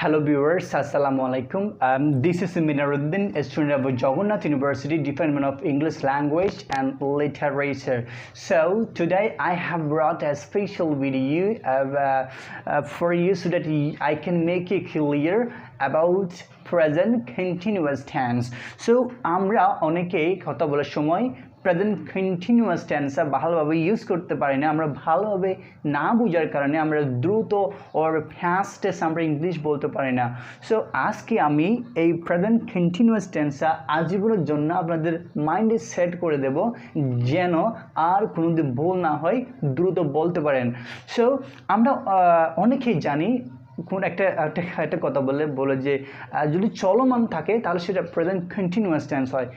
Hello viewers, Assalamu alaikum. This is Minar, a student of 𝗹𝗲𝗶𝗀𝗀 University, Department of English Language and Literature. So today I have brought a special video for you so that I can make it clear about present continuous tense. So আমরা অনেকেই কথা বলার সময় present continuous টেন্সটা ভালোভাবে use করতে পারি না, আমরা ভালোভাবে না বোঝার কারণে আমরা দ্রুত ওর ফাস্ট টেন্স আমরা ইংলিশ বলতে পারি না। সো আজকে আমি এই প্রেজেন্ট কন্টিনিউয়াস টেন্সটা আজীবনের জন্য আপনাদের মাইন্ডে সেট করে দেব, যেন আর কোনোদিন ভুল না হয়, দ্রুত বলতে পারেন। সো আমরা অনেকেই জানি কোন একটা কথা বলে যে যদি চলমান থাকে তাহলে সেটা প্রেজেন্ট কন্টিনিউয়াস টেন্স হয়,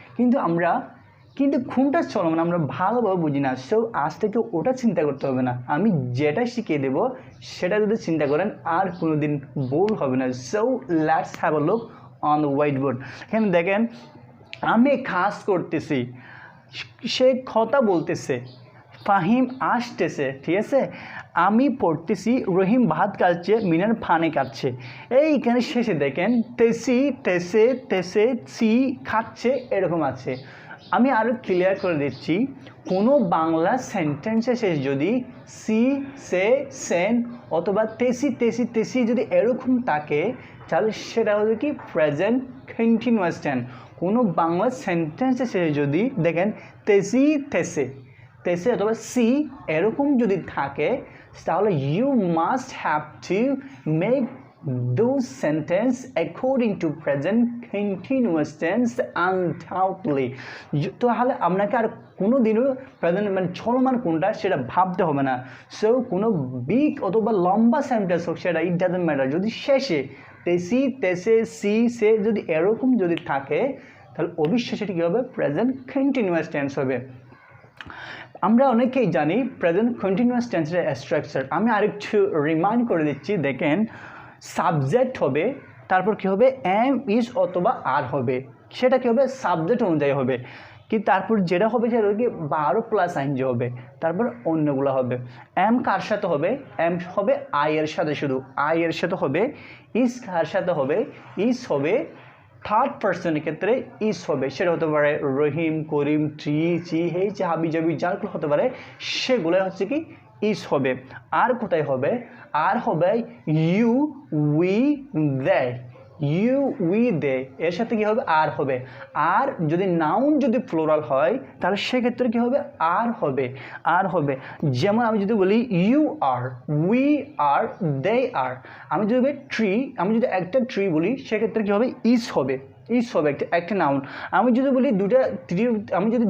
কিন্তু কোনটা চলমান আমরা ভালোভাবে বুঝি না। সো আজ থেকে ওটা চিন্তা করতে হবে না, আমি যেটা শিখিয়ে দেবো সেটা যদি চিন্তা করেন আর কোনোদিন ভুল হবে না। So let's have a look on the white board. এখানে দেখেন আমি কাজ করতেছি, সে কথা বলতেছে, ফাহিম আসতেছে, ঠিক আছে। আমি পড়তেছি, রহিম ভাত খাচ্ছে, মিনার পানি খাচ্ছে। এইখানে শেষে দেখেন তেসে সি খাচ্ছে এরকম আছে। আমি আরও ক্লিয়ার করে দিচ্ছি, কোনো বাংলা সেন্টেন্সের শেষ যদি সি, সে, সেন অথবা তেসি যদি এরকম থাকে তাহলে সেটা হচ্ছে কি প্রেজেন্ট কন্টিনিউয়াস টেন্স। কোনো বাংলা সেন্টেন্সের শেষে যদি দেখেন তেসে অথবা সি এরকম যদি থাকে তাহলে you must have to make those sentence according to present continuous tense undoubtedly। তাহলে আপনাকে আর কোনো দিনও প্রেজেন্ট মানে চলমান কোনটা সেটা ভাবতে হবে না। সো কোনো বিগ অথবা লম্বা সেন্টেন্স হোক সেটা ইট ডাজন্ট ম্যাটার, যদি শেষে তেসে সি সে যদি এরকম যদি থাকে তাহলে অবশ্যই সেটা কী হবে প্রেজেন্ট কন্টিনিউয়াস টেন্স হবে। আমরা অনেকেই জানি প্রেজেন্ট কন্টিনিউয়াস টেন্সের স্ট্রাকচার। আমি আরেকটু রিমাইন্ড করে দিচ্ছি, দেখেন সাবজেক্ট হবে, তারপর কী হবে এম ইজ অথবা আর হবে, সেটা কী হবে সাবজেক্ট অনুযায়ী হবে। কি তারপর যেটা হবে সেটা কি 12 প্লাস আইনজি হবে, তারপর অন্যগুলো হবে। এম কার সাথে হবে, এম হবে আই এর সাথে, শুধু আই এর সাথে হবে। ইজ কার সাথে হবে, ইজ হবে থার্ড পার্সনের ক্ষেত্রে ইজ হবে, সেটা হতে পারে রহিম, করিম, চি, হেইচ, হাবি জাবি যারগুলো হতে পারে সেগুলো হচ্ছে কি ইজ হবে। আর কোথায় হবে, আর হবে ইউ উই দে এর সাথে কী হবে আর হবে। আর যদি নাউন যদি ফ্লোরাল হয় তাহলে সেক্ষেত্রে কী হবে আর হবে। যেমন আমি যদি বলি ইউ আর, উই আর, দে আর। আমি যদি একটা ট্রি বলি সেক্ষেত্রে কী হবে ইজ হবে একটা নাউন। আমি যদি বলি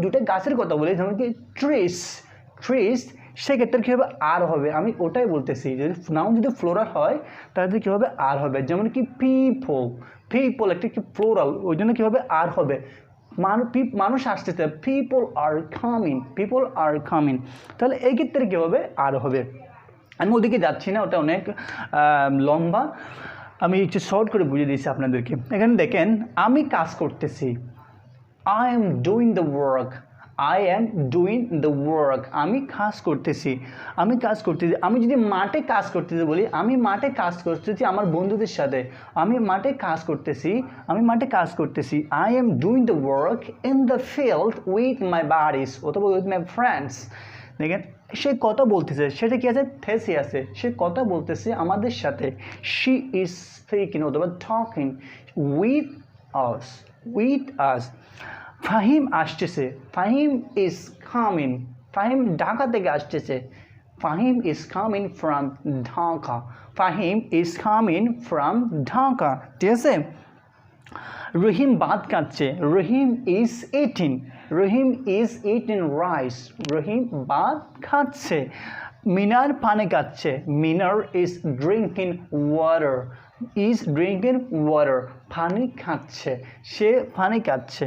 দুটা গাছের কথা বলি, যেমন কি ট্রিস সেক্ষেত্রে কী হবে আর হবে। আমি ওটাই বলতেছি, যদি নাউন যদি ফ্লোরাল হয় তাহলে কী হবে আর হবে। যেমন কি পিপল একটা কি ফ্লোরাল, ওই জন্য কী হবে আর হবে। মানুষ আসতেছে, পিপল আর কামিং, তাহলে এই ক্ষেত্রে কী হবে আর হবে। আমি ওদিকে যাচ্ছি না, ওটা অনেক লম্বা, আমি একটু শর্ট করে বুঝিয়ে দিচ্ছি আপনাদেরকে। এখানে দেখেন আমি কাজ করতেছি, I am doing the work, আমি কাজ করতেছি। আমি যদি মাঠে কাজ করতেছি বলি, আমি মাঠে কাজ করতেছি আমার বন্ধুদের সাথে, আমি মাঠে কাজ করতেছি। I am doing the work in the filled with my buddies অথবা উইথ মাই ফ্রেন্ডস। দেখেন সে কথা বলতেছে, সেটা কি আছে থেসি আছে, সে কথা বলতেছে আমাদের সাথে। শি ইজ স্পিকিং অথবা টকিং উইথ আস। ফাহিম আসতেছে, ফাহিম ইজ কামিং, ফাহিম ঢাকা থেকে আসতেছে। Fahim is coming from Dhaka, ঠিক আছে। রহিম ভাত খাচ্ছে, রহিম ইজ ইটিং রাইস, রহিম ভাত খাচ্ছে। মিনার পানি খাচ্ছে, মিনার ইজ ড্রিঙ্কিং ওয়াটার, পানি খাচ্ছে সে পানি খাচ্ছে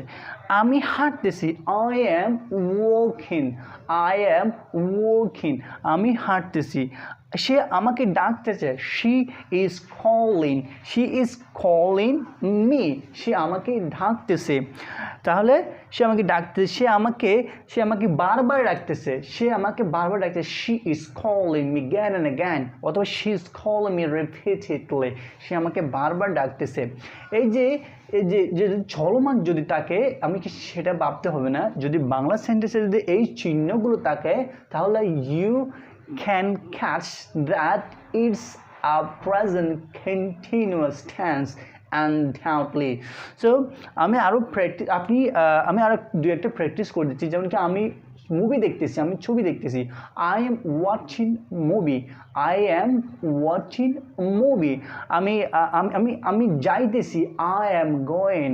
আমি হাঁটতেছি I am walking আমি হাঁটতেছি সে আমাকে ডাকতেছে she is calling me সে আমাকে ডাকতেছে তাহলে সে আমাকে ডাকতেছে সে আমাকে বারবার ডাকতেছে she is calling me again and again অথবা she is calling me repeatedly সে আমাকে বারবার ডাকতেছে এই যে চলমান যদি থাকে আমি কি সেটা ভাবতে হবে না যদি বাংলা সেন্টেন্সে যদি এই চিহ্নগুলো থাকে তাহলে you can catch that it's a present continuous tense undoubtedly so আমি আরো দু একটা প্র্যাকটিস করে দিচ্ছি যেমন কি আমি মুভি দেখতেছি আমি ছবি দেখতেছি I am watching movie আমি যাইতেছি I am going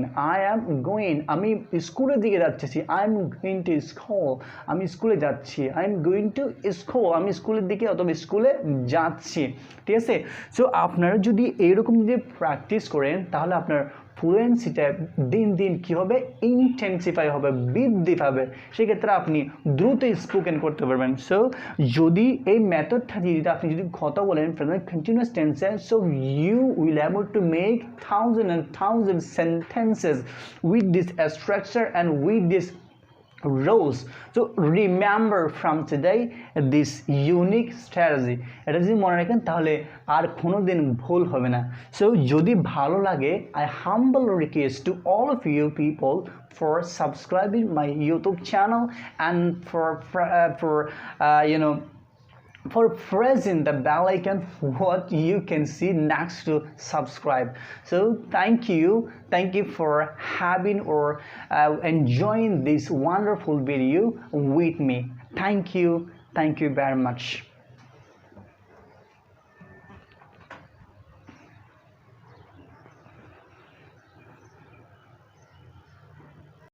আমি স্কুলের দিকে যাচ্ছি I am going to school আমি স্কুলে যাচ্ছি I am going to school আমি স্কুলের দিকে অথবা স্কুলে যাচ্ছি ঠিক আছে সো আপনারা যদি এরকম যদি প্র্যাকটিস করেন তাহলে আপনার ফ্লুয়েন্সিটা দিন দিন কি হবে ইন্টেন্সিফাই হবে বৃদ্ধি পাবে সেক্ষেত্রে আপনি দ্রুত স্পোকেন করতে পারবেন সো যদি এই মেথডটা দিয়ে আপনি যদি কথা বলেন প্রেজেন্ট কন্টিনিউয়াস টেন্সে so you will able to make thousand sentences with this structure and with this rows so remember from today this unique strategy এটা যদি মনে রাখেন তাহলে আর কোনোদিন ভুল হবে না so যদি ভালো লাগে I humble request to all of you people for subscribing my YouTube channel and for pressing the bell icon what you can see next to subscribe so thank you for having or enjoying this wonderful video with me thank you very much